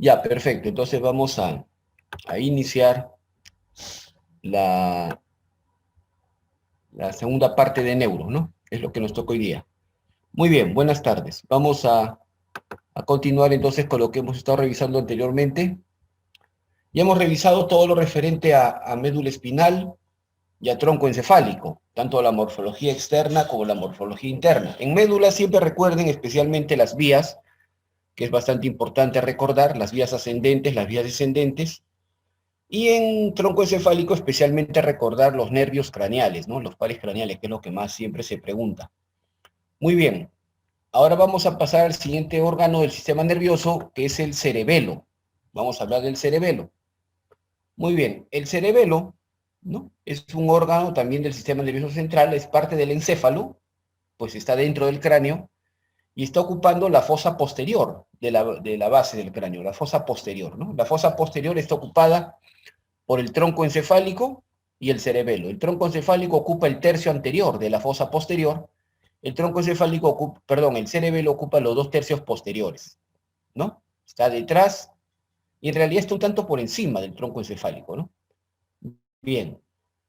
Ya, perfecto. Entonces vamos a iniciar la, la segunda parte de neuro, ¿no? Es lo que nos toca hoy día. Muy bien, buenas tardes. Vamos a continuar entonces con lo que hemos estado revisando anteriormente. Ya hemos revisado todo lo referente a médula espinal y a tronco encefálico, tanto la morfología externa como la morfología interna. En médula siempre recuerden especialmente las vías, que es bastante importante recordar, las vías ascendentes, las vías descendentes, y en tronco encefálico especialmente recordar los nervios craneales, ¿no? Los pares craneales, que es lo que más siempre se pregunta. Muy bien, ahora vamos a pasar al siguiente órgano del sistema nervioso, que es el cerebelo. Vamos a hablar del cerebelo. Muy bien, el cerebelo, ¿no? Es un órgano también del sistema nervioso central, es parte del encéfalo, pues está dentro del cráneo y está ocupando la fosa posterior de la base del cráneo, la fosa posterior, ¿no? La fosa posterior está ocupada por el tronco encefálico y el cerebelo. El tronco encefálico ocupa el tercio anterior de la fosa posterior, el tronco encefálico ocupa, perdón, el cerebelo ocupa los 2 tercios posteriores, ¿no? Está detrás y en realidad está un tanto por encima del tronco encefálico, ¿no? Bien,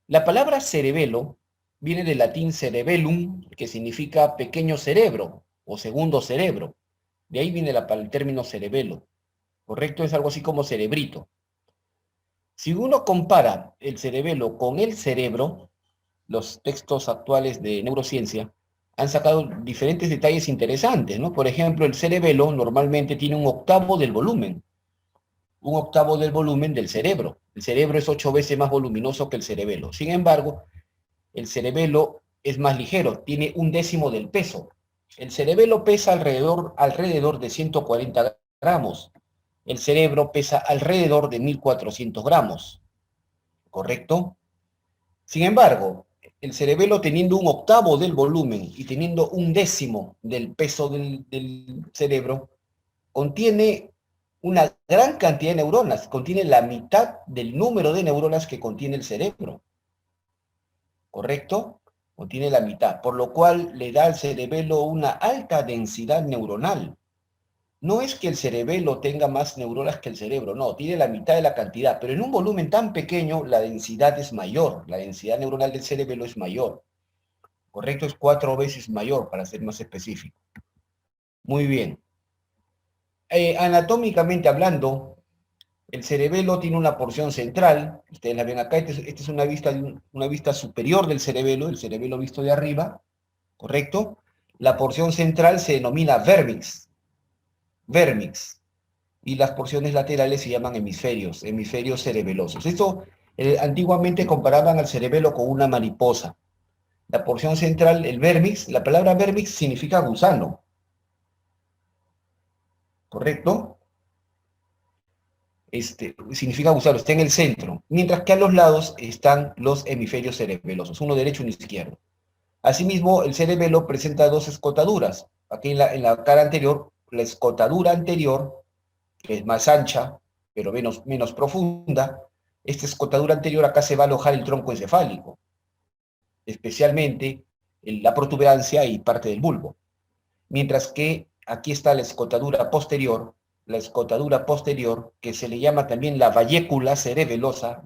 la palabra cerebelo viene del latín cerebellum, que significa pequeño cerebro o segundo cerebro. De ahí viene el término cerebelo. Correcto, es algo así como cerebrito. Si uno compara el cerebelo con el cerebro, los textos actuales de neurociencia han sacado diferentes detalles interesantes, ¿no? Por ejemplo, el cerebelo normalmente tiene un octavo del volumen del cerebro. El cerebro es 8 veces más voluminoso que el cerebelo. Sin embargo, el cerebelo es más ligero, tiene 1/10 del peso. El cerebelo pesa alrededor de 140 gramos. El cerebro pesa alrededor de 1400 gramos. ¿Correcto? Sin embargo, el cerebelo teniendo un octavo del volumen y teniendo 1/10 del peso del cerebro, contiene una gran cantidad de neuronas, contiene la mitad del número de neuronas que contiene el cerebro. ¿Correcto? Contiene la mitad, por lo cual le da al cerebelo una alta densidad neuronal. No es que el cerebelo tenga más neuronas que el cerebro, no, tiene la mitad de la cantidad, pero en un volumen tan pequeño la densidad es mayor, la densidad neuronal del cerebelo es mayor. Correcto, es 4 veces mayor, para ser más específico. Muy bien. Anatómicamente hablando, el cerebelo tiene una porción central, ustedes la ven acá, esta es una vista superior del cerebelo, el cerebelo visto de arriba, ¿correcto? La porción central se denomina vérmix, y las porciones laterales se llaman hemisferios cerebelosos. Esto antiguamente comparaban al cerebelo con una mariposa. La porción central, el vérmix, la palabra vérmix significa gusano, ¿correcto? Significa gusano, está en el centro, mientras que a los lados están los hemisferios cerebelosos, uno derecho y uno izquierdo. Asimismo, el cerebelo presenta dos escotaduras. Aquí en la cara anterior, la escotadura anterior, que es más ancha, pero menos profunda. Esta escotadura anterior acá se va a alojar el tronco encefálico, especialmente en la protuberancia y parte del bulbo. Mientras que aquí está la escotadura posterior, que se le llama también la vallécula cerebelosa,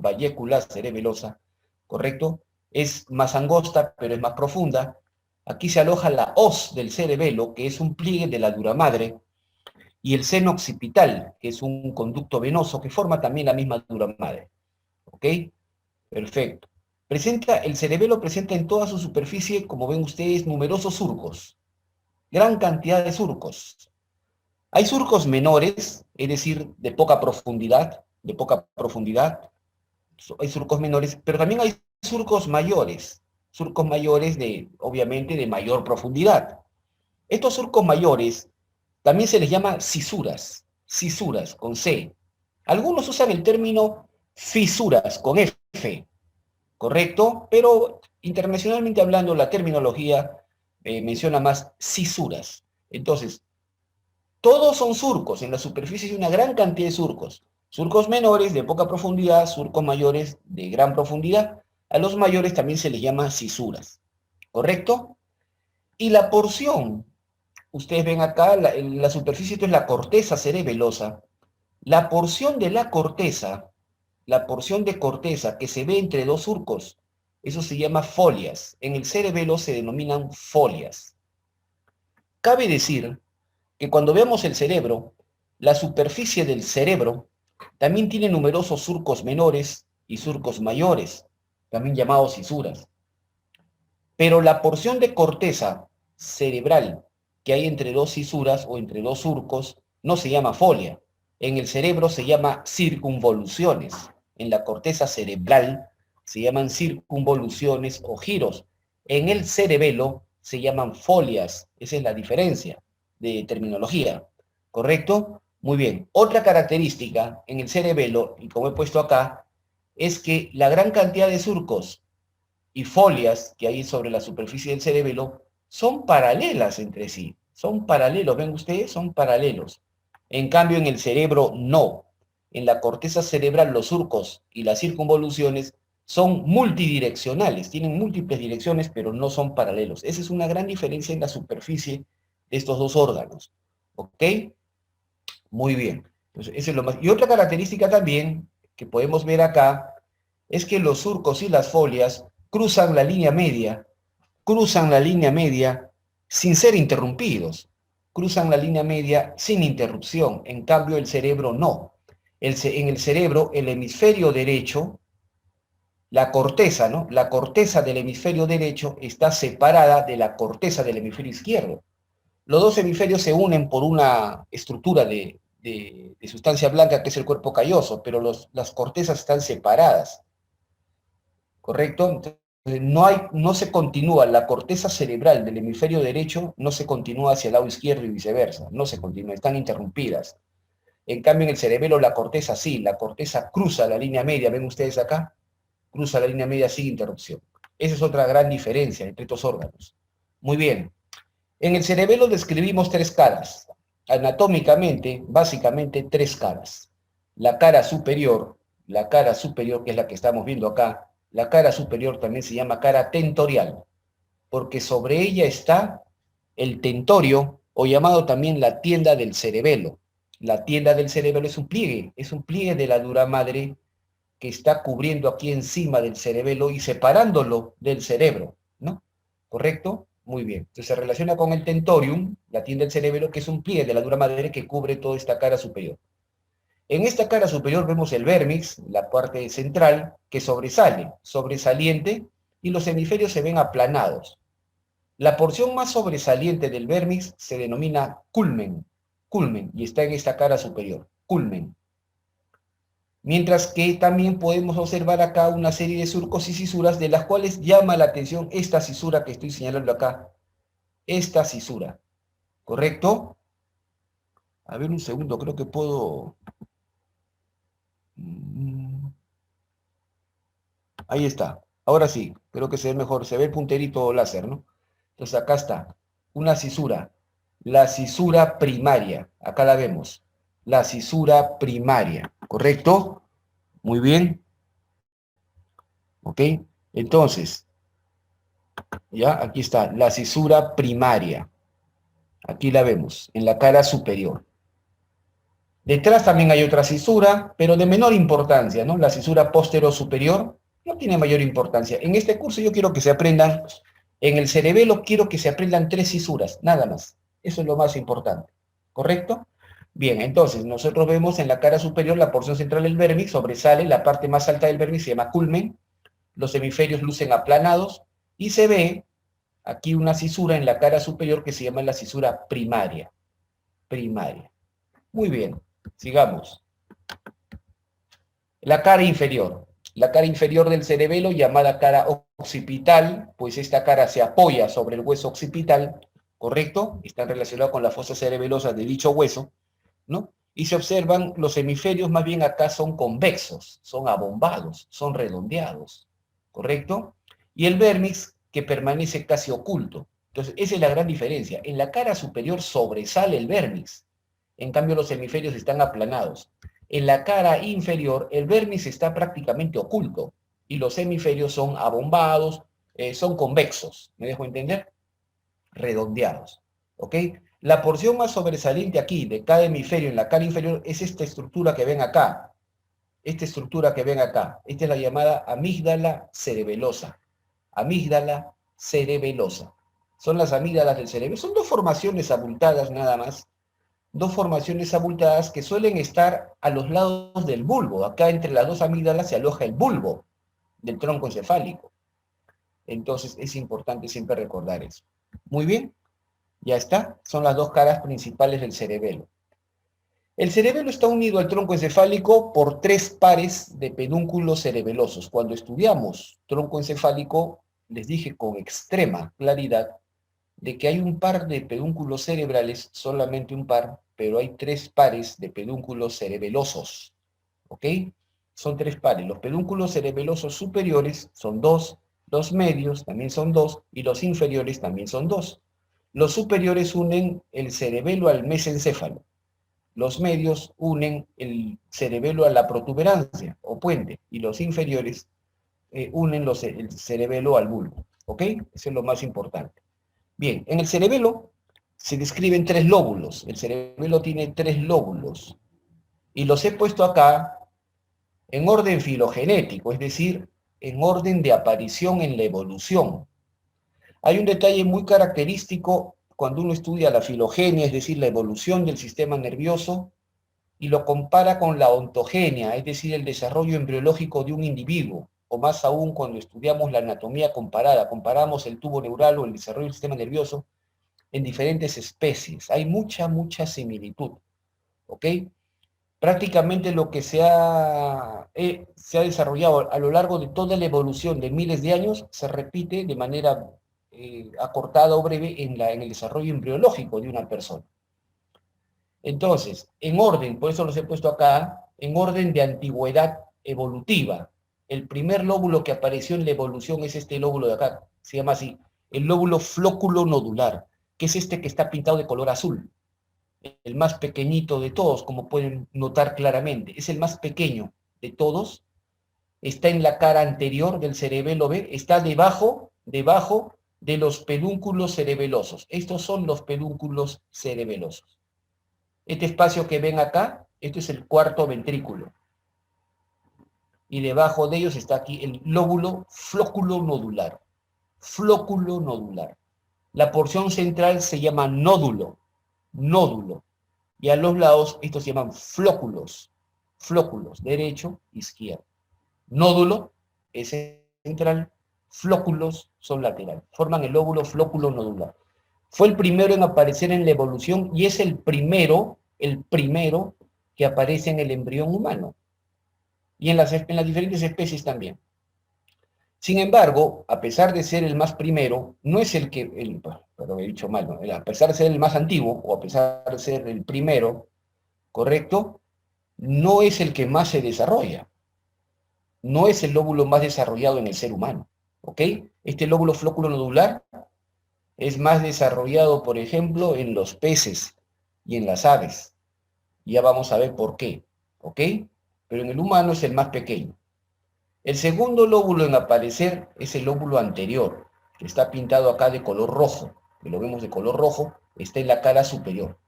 ¿correcto? Es más angosta, pero es más profunda. Aquí se aloja la hoz del cerebelo, que es un pliegue de la dura madre, y el seno occipital, que es un conducto venoso que forma también la misma dura madre. ¿Ok? Perfecto. El cerebelo presenta en toda su superficie, como ven ustedes, numerosos surcos, gran cantidad de surcos. Hay surcos menores, es decir, de poca profundidad, hay surcos menores, pero también hay surcos mayores obviamente, de mayor profundidad. Estos surcos mayores también se les llama cisuras con C. Algunos usan el término fisuras con F, ¿correcto? Pero internacionalmente hablando, la terminología menciona más cisuras. Entonces, todos son surcos, en la superficie hay una gran cantidad de surcos. Surcos menores de poca profundidad, surcos mayores de gran profundidad. A los mayores también se les llama cisuras, ¿correcto? Y la porción, ustedes ven acá, la superficie, esto es la corteza cerebelosa. La porción de la porción de corteza que se ve entre dos surcos, eso se llama folias. En el cerebelo se denominan folias. Cabe decir que cuando veamos el cerebro, la superficie del cerebro también tiene numerosos surcos menores y surcos mayores, también llamados fisuras. Pero la porción de corteza cerebral que hay entre dos fisuras o entre dos surcos no se llama folia. En el cerebro se llama circunvoluciones. En la corteza cerebral se llaman circunvoluciones o giros. En el cerebelo se llaman folias. Esa es la diferencia de terminología. ¿Correcto? Muy bien. Otra característica en el cerebelo, y como he puesto acá, es que la gran cantidad de surcos y folias que hay sobre la superficie del cerebelo son paralelas entre sí. Son paralelos, ¿ven ustedes? Son paralelos. En cambio, en el cerebro no. En la corteza cerebral los surcos y las circunvoluciones son multidireccionales, tienen múltiples direcciones, pero no son paralelos. Esa es una gran diferencia en la superficie de estos dos órganos. ¿Ok? Muy bien. Entonces, eso es lo más. Y otra característica también que podemos ver acá es que los surcos y las folias cruzan la línea media sin ser interrumpidos, cruzan la línea media sin interrupción. En cambio, el cerebro no. En el cerebro, el hemisferio derecho, la corteza, ¿no? La corteza del hemisferio derecho está separada de la corteza del hemisferio izquierdo. Los dos hemisferios se unen por una estructura de sustancia blanca que es el cuerpo calloso, pero las cortezas están separadas, ¿correcto? Entonces, no se continúa, la corteza cerebral del hemisferio derecho no se continúa hacia el lado izquierdo y viceversa, no se continúa, están interrumpidas. En cambio, en el cerebelo la corteza sí, la corteza cruza la línea media, ¿ven ustedes acá? Cruza la línea media sin interrupción. Esa es otra gran diferencia entre estos órganos. Muy bien. En el cerebelo describimos tres caras. Anatómicamente, básicamente tres caras. La cara superior, que es la que estamos viendo acá, la cara superior también se llama cara tentorial, porque sobre ella está el tentorio, o llamado también la tienda del cerebelo. La tienda del cerebelo es un pliegue de la dura madre que está cubriendo aquí encima del cerebelo y separándolo del cerebro, ¿no? ¿Correcto? Muy bien. Entonces se relaciona con el tentorium, la tienda del cerebelo, que es un pliegue de la dura madre que cubre toda esta cara superior. En esta cara superior vemos el vérmix, la parte central, que sobresale, sobresaliente, y los hemisferios se ven aplanados. La porción más sobresaliente del vérmix se denomina culmen, y está en esta cara superior, culmen. Mientras que también podemos observar acá una serie de surcos y cisuras de las cuales llama la atención esta cisura que estoy señalando acá. Esta cisura, ¿correcto? A ver un segundo, creo que puedo... Ahí está. Ahora sí, creo que se ve mejor. Se ve el punterito láser, ¿no? Entonces acá está. Una cisura. La cisura primaria. Acá la vemos. La cisura primaria. ¿Correcto? Muy bien. ¿Ok? Entonces, ya, aquí está. La cisura primaria. Aquí la vemos, en la cara superior. Detrás también hay otra cisura, pero de menor importancia, ¿no? La cisura posterior-superior no tiene mayor importancia. En este curso yo quiero que se aprendan, en el cerebelo quiero que se aprendan tres cisuras, nada más. Eso es lo más importante, ¿correcto? Bien, entonces nosotros vemos en la cara superior la porción central del vérmix, sobresale, la parte más alta del vérmix se llama culmen, los hemisferios lucen aplanados y se ve aquí una cisura en la cara superior que se llama la cisura primaria. Primaria. Muy bien. Sigamos. La cara inferior. La cara inferior del cerebelo, llamada cara occipital, pues esta cara se apoya sobre el hueso occipital, ¿correcto? Están relacionados con la fosa cerebelosa de dicho hueso, ¿no? Y se observan los hemisferios, más bien acá son convexos, son abombados, son redondeados, ¿correcto? Y el vérmix que permanece casi oculto. Entonces, esa es la gran diferencia. En la cara superior sobresale el vérmix, en cambio los hemisferios están aplanados. En la cara inferior el vérmix está prácticamente oculto y los hemisferios son abombados, son convexos, ¿me dejo entender? Redondeados, ¿ok? La porción más sobresaliente aquí, de cada hemisferio, en la cara inferior, es esta estructura que ven acá. Esta estructura que ven acá. Esta es la llamada amígdala cerebelosa. Amígdala cerebelosa. Son las amígdalas del cerebro. Son dos formaciones abultadas nada más. Dos formaciones abultadas que suelen estar a los lados del bulbo. Acá entre las dos amígdalas se aloja el bulbo del tronco encefálico. Entonces es importante siempre recordar eso. Muy bien, ya está. Son las dos caras principales del cerebelo. El cerebelo está unido al tronco encefálico por 3 pares de pedúnculos cerebelosos. Cuando estudiamos tronco encefálico, les dije con extrema claridad de que hay un par de pedúnculos cerebrales, solamente un par, pero hay 3 pares de pedúnculos cerebelosos. ¿Ok? Son 3 pares. Los pedúnculos cerebelosos superiores son 2, los medios también son 2 y los inferiores también son 2. Los superiores unen el cerebelo al mesencéfalo. Los medios unen el cerebelo a la protuberancia o puente y los inferiores unen el cerebelo al bulbo. ¿Ok? Eso es lo más importante. Bien, en el cerebelo se describen 3 lóbulos. El cerebelo tiene 3 lóbulos y los he puesto acá en orden filogenético, es decir, en orden de aparición en la evolución. Hay un detalle muy característico cuando uno estudia la filogenia, es decir, la evolución del sistema nervioso, y lo compara con la ontogenia, es decir, el desarrollo embriológico de un individuo, o más aún cuando estudiamos la anatomía comparada, comparamos el tubo neural o el desarrollo del sistema nervioso en diferentes especies. Hay mucha similitud, ¿ok? Prácticamente lo que se ha desarrollado a lo largo de toda la evolución de miles de años se repite de manera acortada o breve en el desarrollo embriológico de una persona. Entonces, en orden, por eso los he puesto acá, en orden de antigüedad evolutiva. El primer lóbulo que apareció en la evolución es este lóbulo de acá, se llama así, el lóbulo flóculo nodular, que es este que está pintado de color azul, el más pequeñito de todos, como pueden notar claramente, es el más pequeño de todos, está en la cara anterior del cerebelo B, está debajo de los pedúnculos cerebelosos. Estos son los pedúnculos cerebelosos. Este espacio que ven acá, esto es el cuarto ventrículo. Y debajo de ellos está aquí el lóbulo flóculo nodular. Flóculo nodular. La porción central se llama nódulo. Nódulo. Y a los lados, estos se llaman flóculos. Flóculos, derecho, izquierdo. Nódulo es central, flóculos son laterales. Forman el lóbulo flóculo nodular. Fue el primero en aparecer en la evolución y es el primero que aparece en el embrión humano y en las diferentes especies también. Sin embargo, a pesar de ser el más primero, no es el que, pero he dicho mal, ¿no? A pesar de ser el más antiguo o a pesar de ser el primero, ¿correcto? No es el que más se desarrolla. No es el lóbulo más desarrollado en el ser humano, ¿ok? Este lóbulo flóculo nodular es más desarrollado, por ejemplo, en los peces y en las aves. Ya vamos a ver por qué, ¿ok? Pero en el humano es el más pequeño. El segundo lóbulo en aparecer es el lóbulo anterior, que está pintado acá de color rojo, que lo vemos de color rojo, está en la cara superior.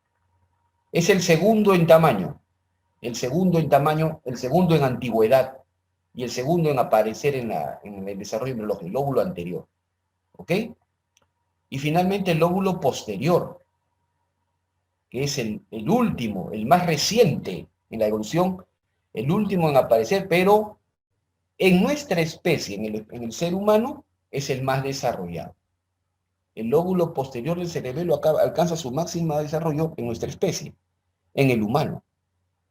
Es el segundo en tamaño, el segundo en antigüedad, y el segundo en aparecer en el desarrollo embriológico, el lóbulo anterior, ¿ok? Y finalmente el lóbulo posterior, que es el último, el más reciente en la evolución, el último en aparecer, pero en nuestra especie, en el ser humano, es el más desarrollado. El lóbulo posterior del cerebelo alcanza su máximo desarrollo en nuestra especie, en el humano.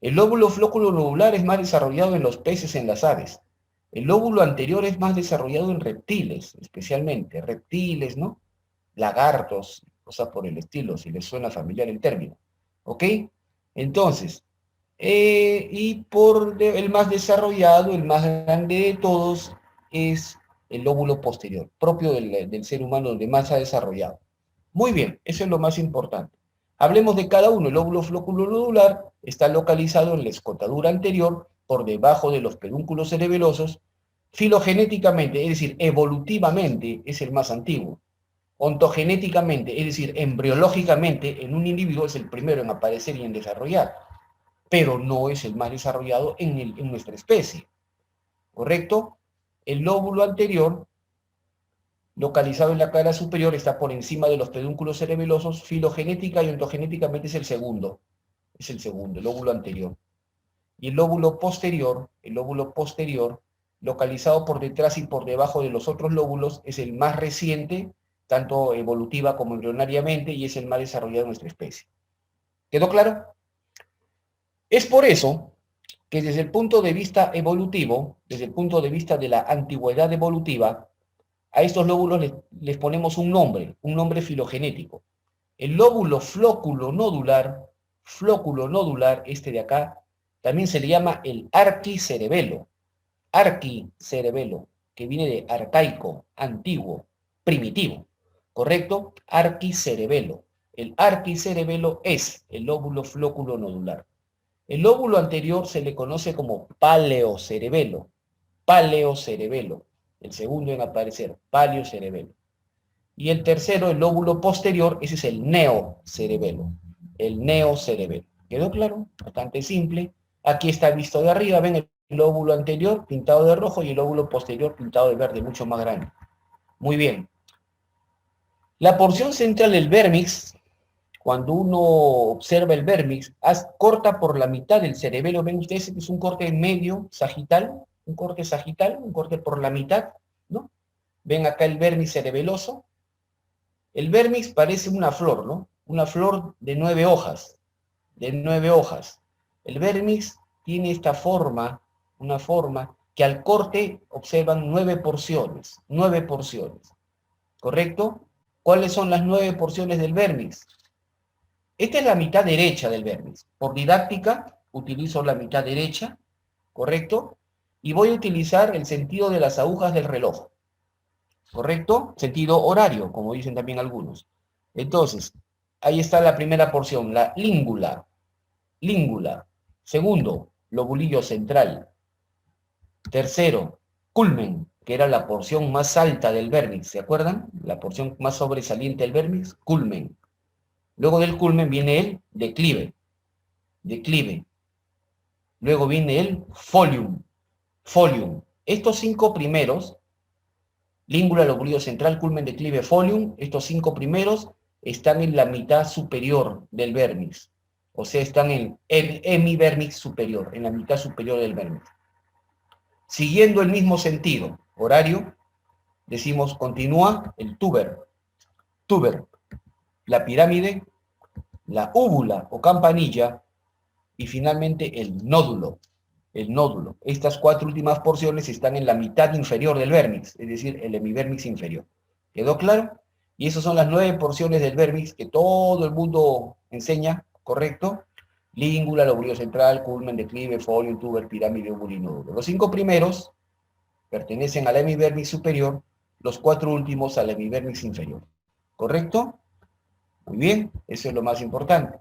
El lóbulo flóculo nodular es más desarrollado en los peces, en las aves. El lóbulo anterior es más desarrollado en reptiles, especialmente. Reptiles, ¿no? Lagartos, cosas por el estilo, si les suena familiar el término. ¿Ok? Entonces, y por el más desarrollado, el más grande de todos, es el lóbulo posterior, propio del ser humano, donde más se ha desarrollado. Muy bien, eso es lo más importante. Hablemos de cada uno. El lóbulo flóculo nodular está localizado en la escotadura anterior, por debajo de los pedúnculos cerebelosos. Filogenéticamente, es decir, evolutivamente, es el más antiguo. Ontogenéticamente, es decir, embriológicamente, en un individuo es el primero en aparecer y en desarrollar, pero no es el más desarrollado en nuestra especie, ¿correcto? El lóbulo anterior, localizado en la cara superior, está por encima de los pedúnculos cerebelosos. Filogenética y ontogenéticamente es el segundo, el lóbulo anterior. Y el lóbulo posterior, localizado por detrás y por debajo de los otros lóbulos, es el más reciente, tanto evolutiva como embrionariamente, y es el más desarrollado en nuestra especie. ¿Quedó claro? Es por eso que desde el punto de vista evolutivo, desde el punto de vista de la antigüedad evolutiva, a estos lóbulos les ponemos un nombre filogenético. El lóbulo flóculo nodular, este de acá, también se le llama el arquicerebelo, que viene de arcaico, antiguo, primitivo, ¿correcto? Arquicerebelo. El arquicerebelo es el lóbulo flóculo nodular. El lóbulo anterior se le conoce como paleocerebelo, el segundo en aparecer, paleocerebelo. Y el tercero, el lóbulo posterior, ese es el neocerebelo, ¿Quedó claro? Bastante simple. Aquí está visto de arriba, ven el lóbulo anterior pintado de rojo y el lóbulo posterior pintado de verde, mucho más grande. Muy bien. La porción central del vérmix, cuando uno observa el vérmix, corta por la mitad del cerebelo. Ven ustedes que es un corte medio sagital, un corte por la mitad, ¿no? Ven acá el vérmix cerebeloso. El vérmix parece una flor, ¿no? Una flor de 9 hojas, El vérmix tiene esta forma, una forma que al corte observan 9 porciones, ¿correcto? ¿Cuáles son las 9 porciones del vérmix? Esta es la mitad derecha del vérmix. Por didáctica, utilizo la mitad derecha, ¿correcto? Y voy a utilizar el sentido de las agujas del reloj, ¿correcto? Sentido horario, como dicen también algunos. Entonces, ahí está la primera porción, la língula. Segundo, lobulillo central. Tercero, culmen, que era la porción más alta del vérmix, ¿se acuerdan? La porción más sobresaliente del vérmix, culmen. Luego del culmen viene el declive. Luego viene el folium. Estos 5 primeros, língula, lobulillo central, culmen, declive, folium, estos 5 primeros están en la mitad superior del vérmix. O sea, están en el hemivérmix superior, en la mitad superior del vérmix. Siguiendo el mismo sentido horario, decimos continúa el tuber, la pirámide, la úvula o campanilla y finalmente el nódulo. Estas 4 últimas porciones están en la mitad inferior del vérmix, es decir, el hemivérmix inferior. ¿Quedó claro? Y esas son las 9 porciones del vérmix que todo el mundo enseña, ¿correcto? Língula, lobulillo central, culmen, declive, folium, tuber, pirámide, úvula y nódulo. Los 5 primeros pertenecen al hemivérmix superior, los 4 últimos al hemivérmix inferior. ¿Correcto? Muy bien, eso es lo más importante.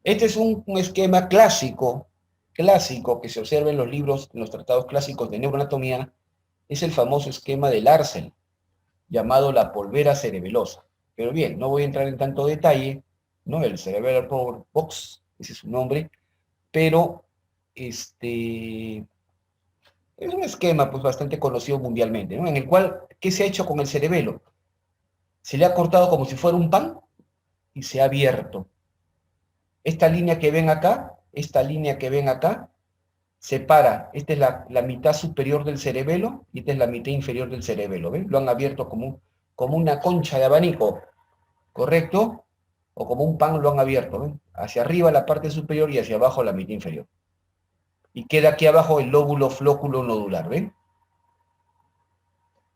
Este es un esquema clásico que se observa en los libros, en los tratados clásicos de neuroanatomía, es el famoso esquema de Larsel, llamado la polvera cerebelosa. Pero bien, no voy a entrar en tanto detalle, ¿no? El Cerebral Power Box, ese es su nombre, pero es un esquema pues, bastante conocido mundialmente, ¿no? En el cual, ¿qué se ha hecho con el cerebelo? Se le ha cortado como si fuera un pan y se ha abierto. Esta línea que ven acá, separa, esta es la mitad superior del cerebelo y esta es la mitad inferior del cerebelo, ¿ven? Lo han abierto como una concha de abanico, ¿correcto? O como un pan lo han abierto, ¿ven? Hacia arriba la parte superior y hacia abajo la mitad inferior. Y queda aquí abajo el lóbulo flóculo nodular, ¿ven?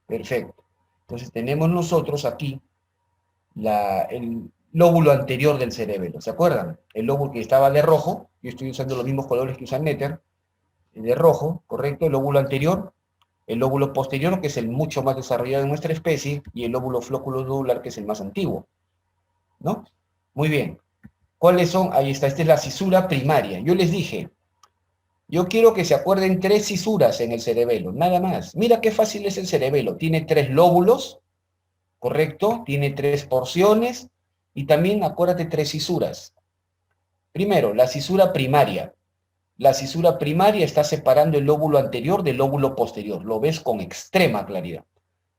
Perfecto. Entonces tenemos nosotros aquí el lóbulo anterior del cerebelo, ¿se acuerdan? El lóbulo que estaba de rojo, yo estoy usando los mismos colores que usa Netter, de rojo, ¿correcto? El lóbulo anterior, el lóbulo posterior, que es el mucho más desarrollado en nuestra especie, y el lóbulo flóculo nodular, que es el más antiguo, ¿no? Muy bien. ¿Cuáles son? Ahí está, esta es la cisura primaria. Yo les dije, yo quiero que se acuerden 3 cisuras en el cerebelo, nada más. Mira qué fácil es el cerebelo. Tiene 3 lóbulos, ¿correcto? Tiene 3 porciones y también, acuérdate, 3 cisuras. Primero, la cisura primaria. La cisura primaria está separando el lóbulo anterior del lóbulo posterior. Lo ves con extrema claridad.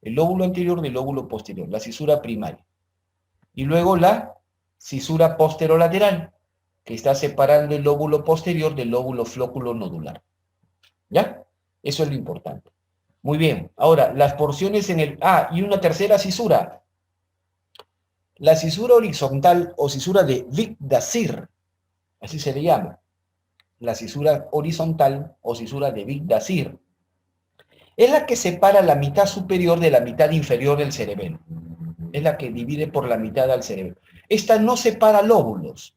El lóbulo anterior del lóbulo posterior, la cisura primaria. Y luego la cisura posterolateral, que está separando el lóbulo posterior del lóbulo flóculo nodular. ¿Ya? Eso es lo importante. Muy bien. Ahora, las porciones en el... Ah, y una tercera cisura. La cisura horizontal o cisura de Vic-Dazir, así se le llama. La cisura horizontal o cisura de Vic-Dazir. Es la que separa la mitad superior de la mitad inferior del cerebelo. Es la que divide por la mitad al cerebelo. Esta no separa lóbulos.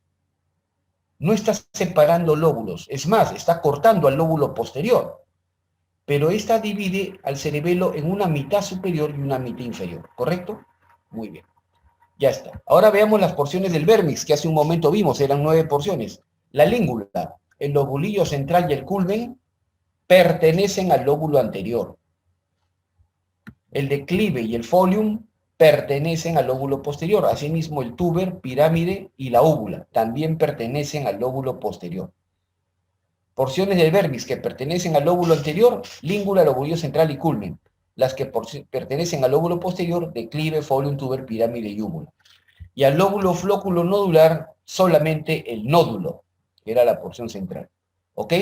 No está separando lóbulos. Es más, está cortando al lóbulo posterior. Pero esta divide al cerebelo en una mitad superior y una mitad inferior. ¿Correcto? Muy bien. Ya está. Ahora veamos las porciones del vérmix, que hace un momento vimos, eran 9 porciones. La língula, el lobulillo central y el culmen pertenecen al lóbulo anterior. El declive y el folium pertenecen al lóbulo posterior. Asimismo, el túber, pirámide y la úvula también pertenecen al lóbulo posterior. Porciones del vérmix que pertenecen al lóbulo anterior, língula, lobulillo central y culmen. Las que pertenecen al lóbulo posterior, declive, folium, túber, pirámide y úvula. Y al lóbulo flóculo nodular, solamente el nódulo, que era la porción central. ¿Ok?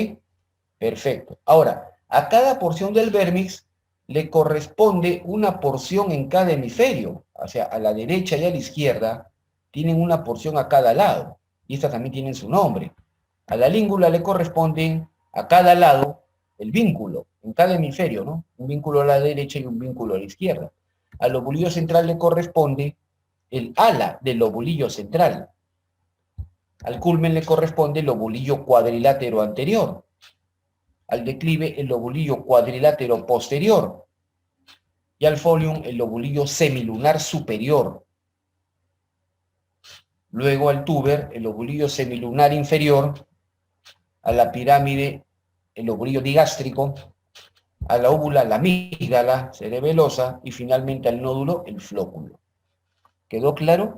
Perfecto. Ahora, a cada porción del vérmix le corresponde una porción en cada hemisferio. O sea, a la derecha y a la izquierda tienen una porción a cada lado. Y estas también tienen su nombre. A la língula le corresponde a cada lado el vínculo, en cada hemisferio, ¿no? Un vínculo a la derecha y un vínculo a la izquierda. Al lobulillo central le corresponde el ala del lobulillo central. Al culmen le corresponde el lobulillo cuadrilátero anterior. Al declive el lobulillo cuadrilátero posterior. Y al folium el lobulillo semilunar superior. Luego al túber el lobulillo semilunar inferior. A la pirámide el lobulillo digástrico. A la úvula la amígdala cerebelosa. Y finalmente al nódulo el flóculo. ¿Quedó claro?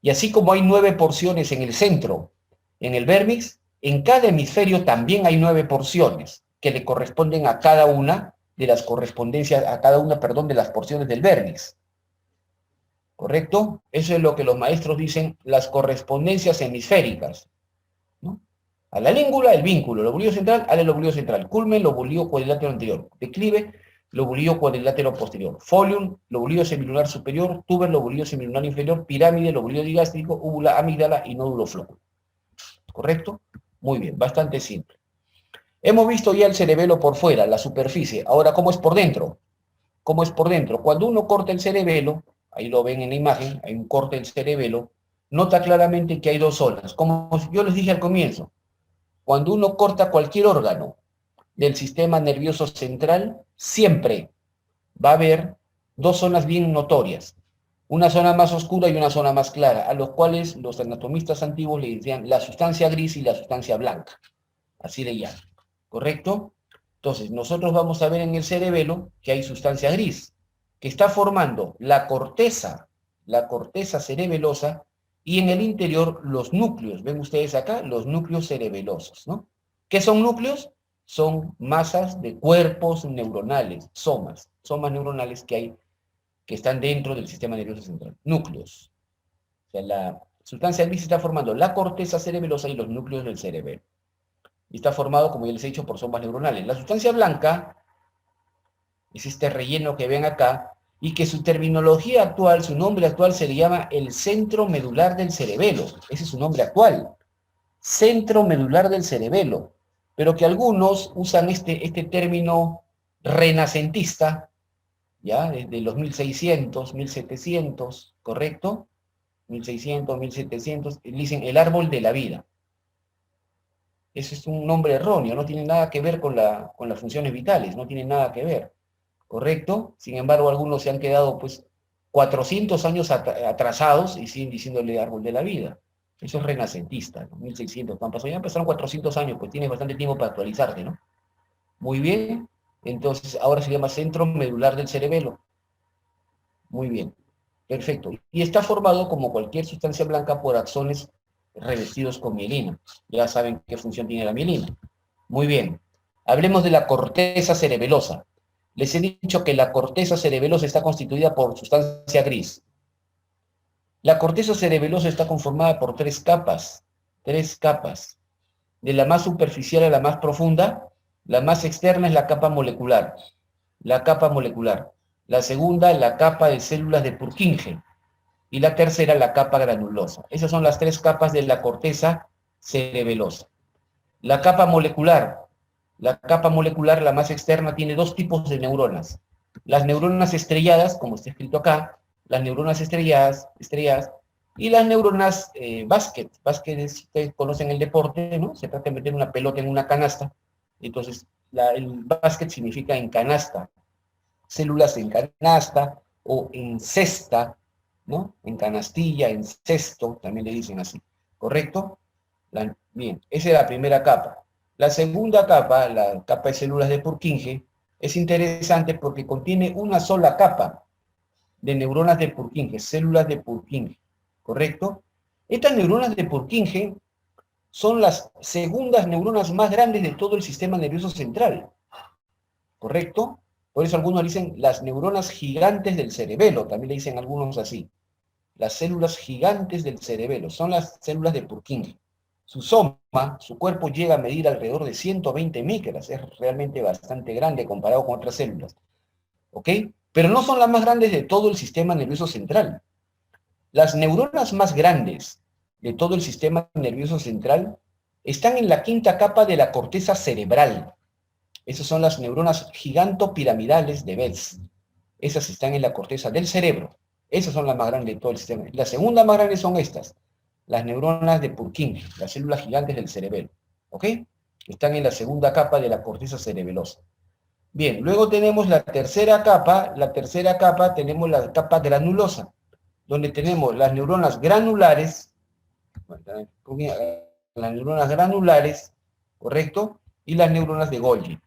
Y así como hay 9 porciones en el centro, en el vérmix, en cada hemisferio también hay 9 porciones que le corresponden a cada una de las correspondencias, a cada una, perdón, de las porciones del vérmix. ¿Correcto? Eso es lo que los maestros dicen las correspondencias hemisféricas, ¿no? A la língula, el vínculo, lobulillo central, al lobulillo central, culmen, lobulillo cuadrilátero anterior, declive, lobulillo cuadrilátero posterior, folium, lobulillo semilunar superior, túber, lobulillo semilunar inferior, pirámide, lobulillo digástrico, úvula, amígdala y nódulo flóculo. ¿Correcto? Muy bien, bastante simple. Hemos visto ya el cerebelo por fuera, la superficie. Ahora, ¿cómo es por dentro? ¿Cómo es por dentro? Cuando uno corta el cerebelo, ahí lo ven en la imagen, hay un corte del cerebelo, nota claramente que hay 2 zonas. Como yo les dije al comienzo, cuando uno corta cualquier órgano del sistema nervioso central, siempre va a haber 2 zonas bien notorias. Una zona más oscura y una zona más clara, a los cuales los anatomistas antiguos le decían la sustancia gris y la sustancia blanca. Así le llaman. ¿Correcto? Entonces, nosotros vamos a ver en el cerebelo que hay sustancia gris, que está formando la corteza cerebelosa, y en el interior los núcleos. ¿Ven ustedes acá? Los núcleos cerebelosos, ¿no? ¿Qué son núcleos? Son masas de cuerpos neuronales, somas neuronales que hay, que están dentro del sistema nervioso central. Núcleos. O sea, la sustancia gris está formando la corteza cerebelosa y los núcleos del cerebelo. Y está formado, como ya les he dicho, por somas neuronales. La sustancia blanca es este relleno que ven acá, y que su terminología actual, su nombre actual se le llama el centro medular del cerebelo. Ese es su nombre actual. Centro medular del cerebelo. Pero que algunos usan este término renacentista, ¿ya? Desde los 1600, 1700, ¿correcto? 1600, 1700, dicen el árbol de la vida. Ese es un nombre erróneo, no tiene nada que ver con las funciones vitales, no tiene nada que ver, ¿correcto? Sin embargo, algunos se han quedado, pues, 400 años atrasados y siguen diciéndole árbol de la vida. Eso es renacentista, ¿no? 1600, ¿cuánto pasó? Ya pasaron 400 años, pues tienes bastante tiempo para actualizarte, ¿no? Muy bien, entonces ahora se llama centro medular del cerebelo. Muy bien. Perfecto. Y está formado, como cualquier sustancia blanca, por axones revestidos con mielina. Ya saben qué función tiene la mielina. Muy bien. Hablemos de la corteza cerebelosa. Les he dicho que la corteza cerebelosa está constituida por sustancia gris. La corteza cerebelosa está conformada por tres capas. Tres capas. De la más superficial a la más profunda, la más externa es la capa molecular. La capa molecular. La segunda, la capa de células de Purkinje. Y la tercera, la capa granulosa. Esas son las tres capas de la corteza cerebelosa. La capa molecular, la más externa, tiene dos tipos de neuronas. Las neuronas estrelladas, como está escrito acá, las neuronas estrelladas, y las neuronas básquet. Básquet, ustedes conocen el deporte, ¿no? Se trata de meter una pelota en una canasta. Entonces, el básquet significa en canasta. Células en canasta o en cesta, ¿no? En canastilla, en cesto, también le dicen así. ¿Correcto? Bien, esa es la primera capa. La segunda capa, la capa de células de Purkinje, es interesante porque contiene una sola capa de neuronas de Purkinje, células de Purkinje, ¿correcto? Estas neuronas de Purkinje son las segundas neuronas más grandes de todo el sistema nervioso central, ¿correcto? Por eso algunos dicen las neuronas gigantes del cerebelo, también le dicen algunos así. Las células gigantes del cerebelo son las células de Purkinje. Su soma, su cuerpo llega a medir alrededor de 120 micras, es realmente bastante grande comparado con otras células, ¿ok? Pero no son las más grandes de todo el sistema nervioso central. Las neuronas más grandes de todo el sistema nervioso central están en la quinta capa de la corteza cerebral. Esas son las neuronas gigantopiramidales de Betz. Esas están en la corteza del cerebro. Esas son las más grandes de todo el sistema. La segunda más grande son estas, las neuronas de Purkinje, las células gigantes del cerebelo. ¿Ok? Están en la segunda capa de la corteza cerebelosa. Bien, luego tenemos la tercera capa. La tercera capa tenemos la capa granulosa, donde tenemos las neuronas granulares, ¿correcto? Y las neuronas de Golgi.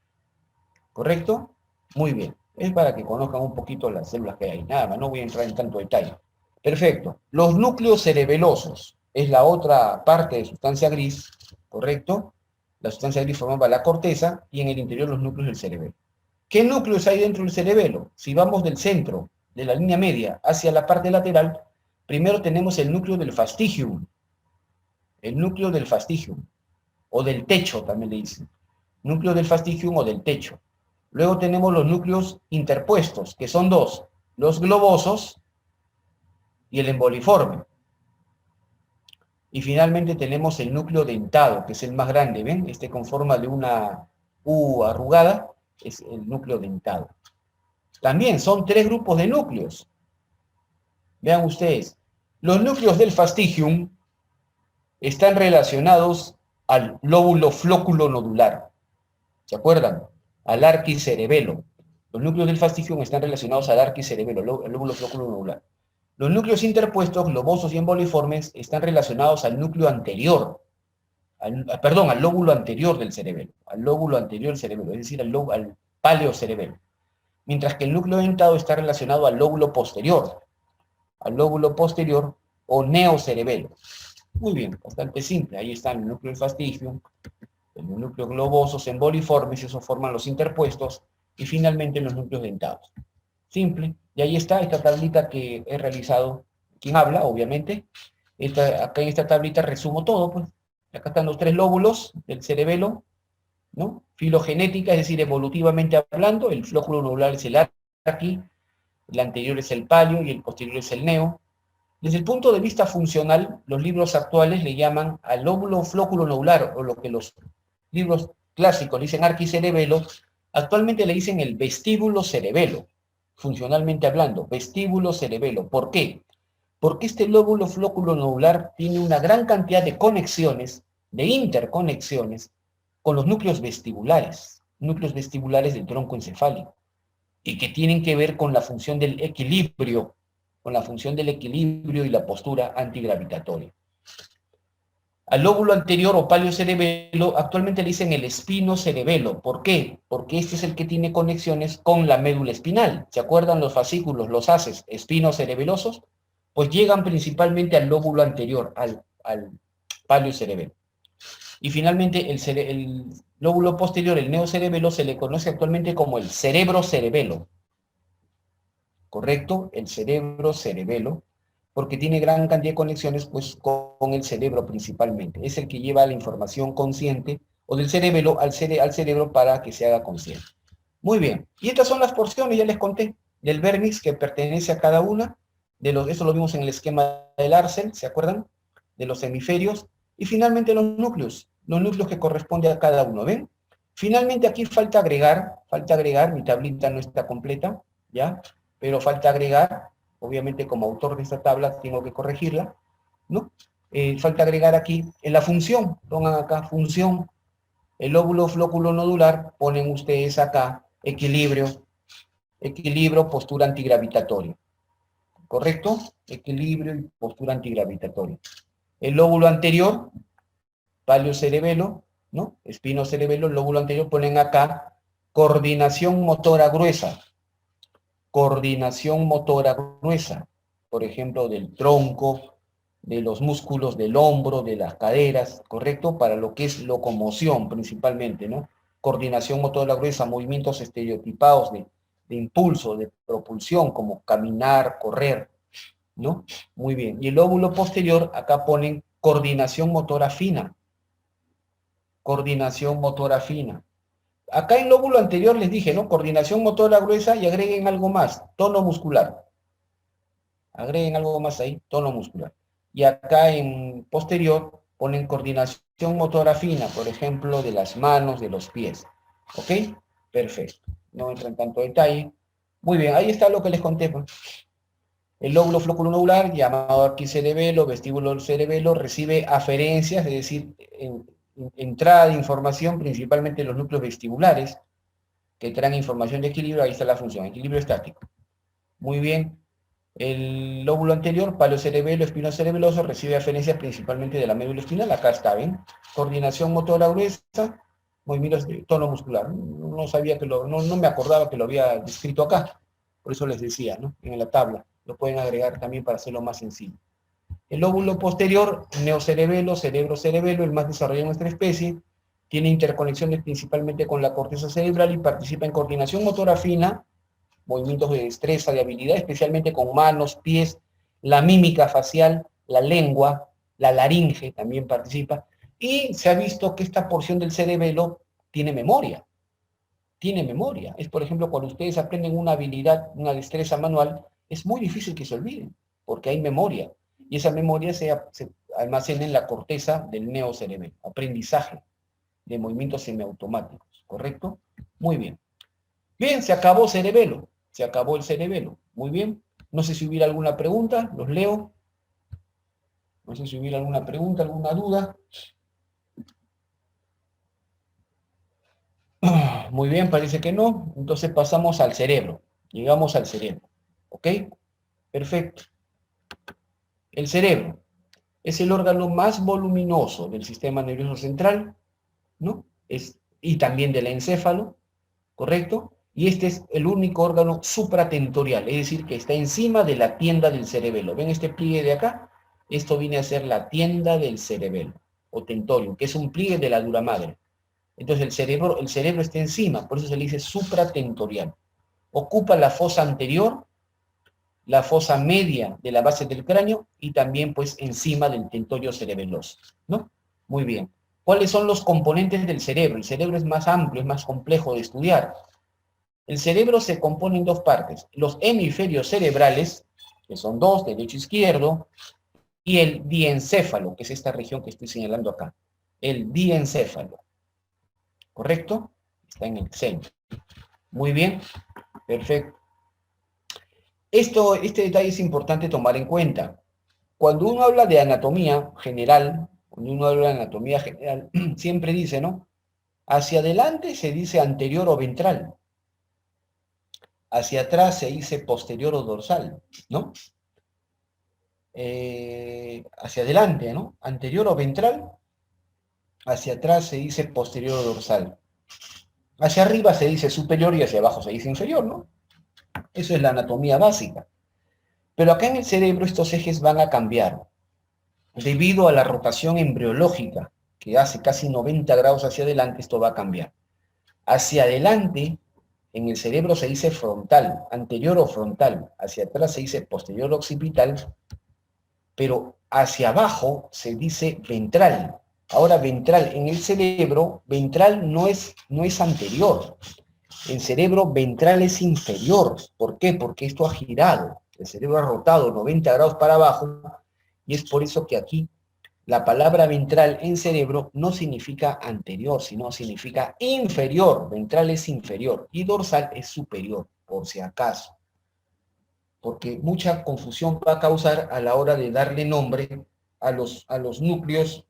¿Correcto? Muy bien. Es para que conozcan un poquito las células que hay. Nada más, no voy a entrar en tanto detalle. Perfecto. Los núcleos cerebelosos es la otra parte de sustancia gris, ¿correcto? La sustancia gris formaba la corteza y en el interior los núcleos del cerebelo. ¿Qué núcleos hay dentro del cerebelo? Si vamos del centro, de la línea media, hacia la parte lateral, primero tenemos el núcleo del fastigium. El núcleo del fastigium. O del techo, también le dicen. Núcleo del fastigium o del techo. Luego tenemos los núcleos interpuestos, que son dos, los globosos y el emboliforme. Y finalmente tenemos el núcleo dentado, que es el más grande, ¿ven? Este con forma de una U arrugada, es el núcleo dentado. También son tres grupos de núcleos. Vean ustedes, los núcleos del fastigium están relacionados al lóbulo flóculo nodular. ¿Se acuerdan? Al arquicerebelo. Los núcleos del fastigium están relacionados al arquicerebelo, al lóbulo flóculo nodular. Los núcleos interpuestos, globosos y emboliformes, están relacionados al núcleo anterior, al lóbulo anterior del cerebelo, al lóbulo anterior del cerebelo, es decir, al paleocerebelo. Mientras que el núcleo dentado está relacionado al lóbulo posterior o neocerebelo. Muy bien, bastante simple. Ahí está el núcleo del fastigium, el núcleo globosos, emboliformes, esos forman los interpuestos, y finalmente los núcleos dentados. Simple. Y ahí está esta tablita que he realizado. ¿Quién habla? Obviamente. Acá en esta tablita resumo todo, pues. Acá están los tres lóbulos del cerebelo, ¿no? Filogenética, es decir, evolutivamente hablando, el flóculo nodular es el arqui, el anterior es el palio y el posterior es el neo. Desde el punto de vista funcional, los libros actuales le llaman al lóbulo flóculo nodular, o lo que los libros clásicos le dicen arquicerebelo, actualmente le dicen el vestíbulo cerebelo, funcionalmente hablando, vestíbulo cerebelo. ¿Por qué? Porque este lóbulo flóculo nodular tiene una gran cantidad de conexiones, de interconexiones, con los núcleos vestibulares del tronco encefálico, y que tienen que ver con la función del equilibrio, y la postura antigravitatoria. Al lóbulo anterior o paleocerebelo actualmente le dicen el espinocerebelo. ¿Por qué? Porque este es el que tiene conexiones con la médula espinal. ¿Se acuerdan los fascículos, los haces espinocerebelosos? pues llegan principalmente al lóbulo anterior, al palio-cerebelo. Y finalmente el lóbulo posterior, el neocerebelo, se le conoce actualmente como el cerebro-cerebelo, ¿correcto? El cerebro-cerebelo, porque tiene gran cantidad de conexiones pues, con el cerebro principalmente. Es el que lleva la información consciente o del cerebelo al cerebro para que se haga consciente. Muy bien, y estas son las porciones, ya les conté, del vérnix que pertenece a cada una, eso lo vimos en el esquema del Arcel, ¿se acuerdan? De los hemisferios, y finalmente los núcleos que corresponden a cada uno, ¿ven? Finalmente aquí falta agregar, mi tablita no está completa, ¿ya? Pero falta agregar, obviamente como autor de esta tabla tengo que corregirla, ¿no? Falta agregar aquí en la función, pongan acá función, el lóbulo flóculo nodular, ponen ustedes acá equilibrio, postura antigravitatoria, ¿correcto? Equilibrio y postura antigravitatoria. El lóbulo anterior, palio-cerebelo, ¿no? Espino-cerebelo, lóbulo anterior, ponen acá coordinación motora gruesa, por ejemplo, del tronco, de los músculos del hombro, de las caderas, ¿correcto? Para lo que es locomoción principalmente, ¿no? Coordinación motora gruesa, movimientos estereotipados de impulso, de propulsión, como caminar, correr, ¿no? Muy bien. Y el lóbulo posterior, acá ponen coordinación motora fina. Acá en lóbulo anterior les dije, ¿no? Coordinación motora gruesa y agreguen algo más, tono muscular. Agreguen algo más ahí, tono muscular. Y acá en posterior ponen coordinación motora fina, por ejemplo, de las manos, de los pies. ¿Ok? Perfecto. No entro en tanto detalle. Muy bien, ahí está lo que les conté. Pues. El lóbulo flóculo-nodular, llamado aquí cerebelo, vestíbulo cerebelo, recibe aferencias, es decir, entrada de información, principalmente en los núcleos vestibulares, que traen información de equilibrio. Ahí está la función, equilibrio estático. Muy bien. El lóbulo anterior, palio-cerebelo, espino-cerebeloso, recibe aferencias principalmente de la médula espinal. Acá está, ¿ven? Coordinación motora gruesa, movimientos de tono muscular. No sabía que no me acordaba que lo había descrito acá. Por eso les decía, ¿no? En la tabla. Lo pueden agregar también para hacerlo más sencillo. El lóbulo posterior, neocerebelo, cerebro-cerebelo, el más desarrollado en nuestra especie, tiene interconexiones principalmente con la corteza cerebral y participa en coordinación motora fina, movimientos de destreza, de habilidad, especialmente con manos, pies, la mímica facial, la lengua, la laringe también participa, y se ha visto que esta porción del cerebelo tiene memoria. Es, por ejemplo, cuando ustedes aprenden una habilidad, una destreza manual, es muy difícil que se olviden, porque hay memoria, y esa memoria se almacena en la corteza del neocerebelo, aprendizaje de movimientos semiautomáticos, ¿correcto? Muy bien. Bien, se acabó cerebelo. Se acabó el cerebelo. Muy bien. No sé si hubiera alguna pregunta. Los leo. No sé si hubiera alguna pregunta, alguna duda. Muy bien, parece que no. Entonces pasamos al cerebro. Llegamos al cerebro. ¿Ok? Perfecto. El cerebro es el órgano más voluminoso del sistema nervioso central, ¿no? Y también del encéfalo, ¿correcto? Y este es el único órgano supratentorial, es decir, que está encima de la tienda del cerebelo. ¿Ven este pliegue de acá? Esto viene a ser la tienda del cerebelo, o tentorium, que es un pliegue de la dura madre. Entonces el cerebro está encima, por eso se le dice supratentorial. Ocupa la fosa anterior, la fosa media de la base del cráneo y también pues encima del tentorio cerebeloso, ¿no? Muy bien. ¿Cuáles son los componentes del cerebro? El cerebro es más amplio, es más complejo de estudiar. El cerebro se compone en dos partes, los hemisferios cerebrales, que son dos, derecho e izquierdo, y el diencéfalo, que es esta región que estoy señalando acá. El diencéfalo, ¿correcto? Está en el centro. Muy bien, perfecto. Este detalle es importante tomar en cuenta. Cuando uno habla de anatomía general, siempre dice, ¿no? Hacia adelante se dice anterior o ventral. Hacia atrás se dice posterior o dorsal, ¿no? Hacia adelante, ¿no? Anterior o ventral, hacia atrás se dice posterior o dorsal. Hacia arriba se dice superior y hacia abajo se dice inferior, ¿no? Eso es la anatomía básica. Pero acá en el cerebro estos ejes van a cambiar debido a la rotación embriológica que hace casi 90 grados hacia adelante. Esto va a cambiar. Hacia adelante, en el cerebro se dice frontal, anterior o frontal. Hacia atrás se dice posterior occipital, pero hacia abajo se dice ventral. Ahora, ventral en el cerebro, ventral no es anterior. El cerebro ventral es inferior. ¿Por qué? Porque esto ha girado. El cerebro ha rotado 90 grados para abajo, y es por eso que aquí la palabra ventral en cerebro no significa anterior, sino significa inferior. Ventral es inferior y dorsal es superior, por si acaso. Porque mucha confusión va a causar a la hora de darle nombre a los núcleos,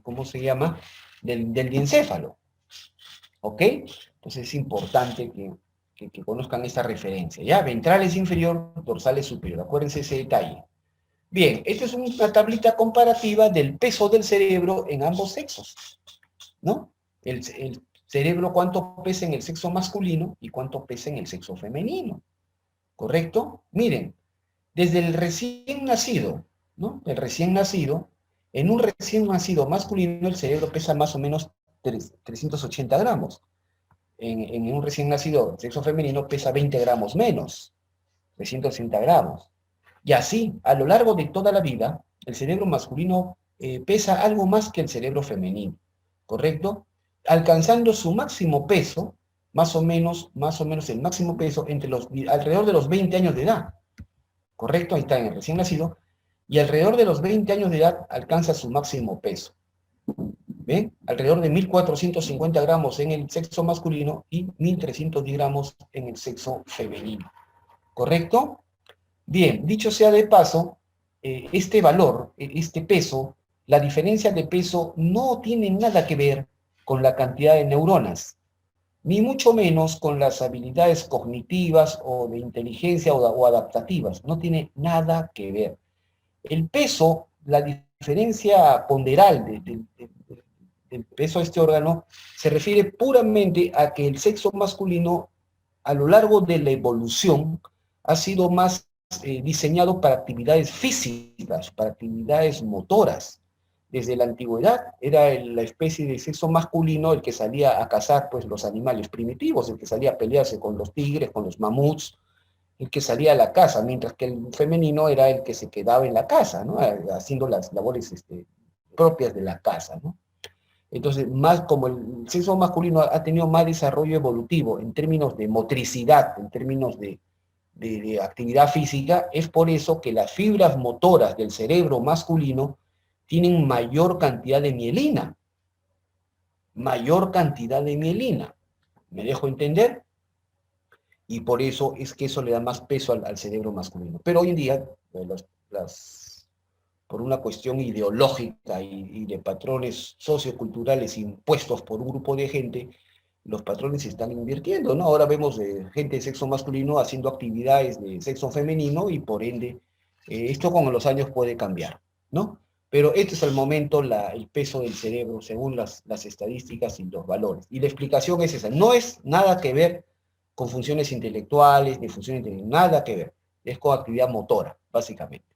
¿cómo se llama? Del diencéfalo. ¿Ok? Entonces es importante que conozcan esta referencia. ¿Ya? Ventral es inferior, dorsal es superior. Acuérdense ese detalle. Bien, esta es una tablita comparativa del peso del cerebro en ambos sexos, ¿no? El cerebro, cuánto pesa en el sexo masculino y cuánto pesa en el sexo femenino, ¿correcto? Miren, desde el recién nacido, ¿no? El recién nacido, en un recién nacido masculino el cerebro pesa más o menos 380 gramos. En un recién nacido sexo femenino pesa 20 gramos menos, 360 gramos. Y así, a lo largo de toda la vida, el cerebro masculino pesa algo más que el cerebro femenino, ¿correcto? Alcanzando su máximo peso, más o menos el máximo peso alrededor de los 20 años de edad, ¿correcto? Ahí está en el recién nacido, y alrededor de los 20 años de edad alcanza su máximo peso. ¿Ven? Alrededor de 1.450 gramos en el sexo masculino y 1.310 gramos en el sexo femenino, ¿correcto? Bien, dicho sea de paso, este valor, este peso, la diferencia de peso no tiene nada que ver con la cantidad de neuronas, ni mucho menos con las habilidades cognitivas o de inteligencia o adaptativas. No tiene nada que ver. El peso, la diferencia ponderal del peso de este órgano, se refiere puramente a que el sexo masculino, a lo largo de la evolución, ha sido más diseñado para actividades físicas, para actividades motoras. Desde la antigüedad era la especie de sexo masculino el que salía a cazar pues, los animales primitivos, el que salía a pelearse con los tigres, con los mamuts, el que salía a la caza, mientras que el femenino era el que se quedaba en la casa, ¿no? Haciendo las labores propias de la casa, ¿no? Entonces, más como el sexo masculino ha tenido más desarrollo evolutivo en términos de motricidad, en términos de actividad física, es por eso que las fibras motoras del cerebro masculino tienen mayor cantidad de mielina. Mayor cantidad de mielina. ¿Me dejo entender? Y por eso es que eso le da más peso al cerebro masculino. Pero hoy en día, por una cuestión ideológica y de patrones socioculturales impuestos por un grupo de gente, los patrones se están invirtiendo, ¿no? Ahora vemos gente de sexo masculino haciendo actividades de sexo femenino y por ende esto con los años puede cambiar, ¿no? Pero este es el momento el peso del cerebro según las estadísticas y los valores. Y la explicación es esa, no es nada que ver con funciones intelectuales, ni funciones intelectuales, nada que ver. Es con actividad motora, básicamente.